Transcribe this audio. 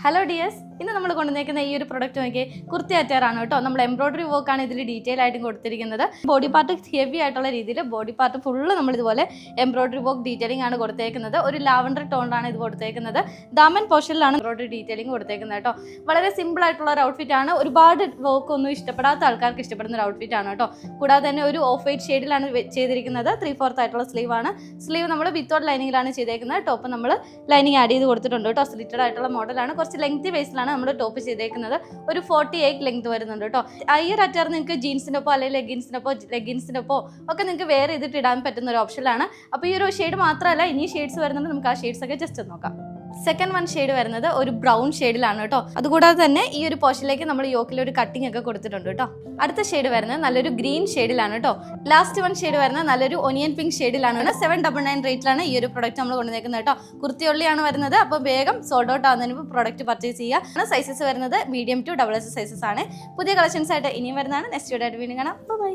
Hello dears, ഇന്ന് നമ്മൾ കൊണ്ടുവന്നേക്കുന്ന ഈ ഒരു പ്രൊഡക്റ്റ് നോക്കി കുർത്തി അറ്റാറാണ് കേട്ടോ. നമ്മൾ എംബ്രോയിഡറി വർക്കാണ് ഇതിൽ ഡീറ്റെയിൽ ആയിട്ട് കൊടുത്തിരിക്കുന്നത്. ബോഡി പാർട്ട് ഹെവി ആയിട്ടുള്ള രീതിയിൽ ബോഡി പാർട്ട് ഫുള്ള് നമ്മൾ ഇതുപോലെ എംബ്രോയിഡറി വർക്ക് ഡീറ്റെയിലിംഗ് ആണ് കൊടുത്തേക്കുന്നത്. ഒരു ലാവൻഡർ ടോണിലാണ് ഇത് കൊടുത്തേക്കുന്നത്. ദാമൻ പോർഷനിലാണ് എംബ്രോയിഡറി ഡീറ്റെയിലിംഗ് കൊടുത്തേക്കുന്നത് കേട്ടോ. വളരെ സിമ്പിൾ ആയിട്ടുള്ള ഒരു ഔട്ട്ഫിറ്റ് ആണ്. ഒരുപാട് വർക്ക് ഒന്നും ഇഷ്ടപ്പെടാത്ത ആൾക്കാർക്ക് ഇഷ്ടപ്പെടുന്ന ഒരു ഔട്ട്ഫിറ്റ് ആണ് കേട്ടോ. കൂടാതെ തന്നെ ഒരു ഓഫ് വൈറ്റ് ഷെയ്ഡിലാണ് ചെയ്തിരിക്കുന്നത്. 3/4 ആയിട്ടുള്ള സ്ലീവ് ആണ്. സ്ലീവ് നമ്മൾ വിത്തൗട്ട് ലൈനിങ്ങിലാണ് ചെയ്തേക്കുന്നത്. ടോപ്പ് നമ്മൾ ലൈനിങ് ആഡ് ചെയ്ത് കൊടുത്തിട്ടുണ്ട് കേട്ടോ. സ്ലിറ്റഡ് ആയിട്ടുള്ള മോഡലാണ്. കുറച്ച് ലെങ്തി വേസിലാണ് നമ്മൾ ടോപ്പ് ചെയ്തേക്കുന്നത്. ഒരു 48 ലെങ്ത് വരുന്നുണ്ട് കേട്ടോ. ഈ ഒരു അറ്റാർ നിങ്ങൾക്ക് ജീൻസിനൊപ്പം അല്ലെങ്കിൽ ലെഗിൻസിനൊപ്പം ഒക്കെ നിങ്ങൾക്ക് വെയർ ചെയ്തിട്ട് ഇടാൻ പറ്റുന്ന ഒരു ഓപ്ഷനാണ്. അപ്പോൾ ഈ ഒരു ഷെയ്ഡ് മാത്രമല്ല, ഇനി ഷെയ്ഡ്സ് വരുന്നുണ്ട്. നമുക്ക് ആ ഷെയ്ഡ്സ് ഒക്കെ ജസ്റ്റ് നോക്കാം. സെക്കൻഡ് വൺ ഷെയ്ഡ് വരുന്നത് ഒരു ബ്രൗൺ ഷെയ്ഡിലാണ് കേട്ടോ. അതുകൂടാതെ തന്നെ ഈ ഒരു പോർഷനിലേക്ക് നമ്മൾ യോക്കിൽ ഒരു കട്ടിംഗ് ഒക്കെ കൊടുത്തിട്ടുണ്ട് കേട്ടോ. അടുത്ത ഷെയ്ഡ് വരുന്നത് നല്ലൊരു ഗ്രീൻ ഷെയ്ഡിലാണ് കേട്ടോ. ലാസ്റ്റ് വൺ ഷെയ്ഡ് വരുന്നത് നല്ലൊരു ഒനിയൻ പിങ്ക് ഷെയ്ഡിലാണ്. 799 റേറ്റിലാണ് ഈ ഒരു പ്രൊഡക്റ്റ് നമ്മൾ കൊണ്ടുവന്നേക്കുന്നത് കേട്ടോ. കുർത്തി ഒള്ളിയാണ് വരുന്നത്. അപ്പോൾ വേഗം സോൾഡ് ഔട്ട് ആവുന്നതിന് മുമ്പ് പ്രൊഡക്റ്റ് പർച്ചേസ് ചെയ്യുക. സൈസസ് വരുന്നത് മീഡിയം ടു XXS സൈസസ് ആണ്. പുതിയ കളക്ഷൻസ് ആയിട്ട് ഇനിയും വരുന്നതാണ്. നെക്സ്റ്റ് വീഡിയോ ആയിട്ട് വീണ്ടും കാണാം. ബൈ.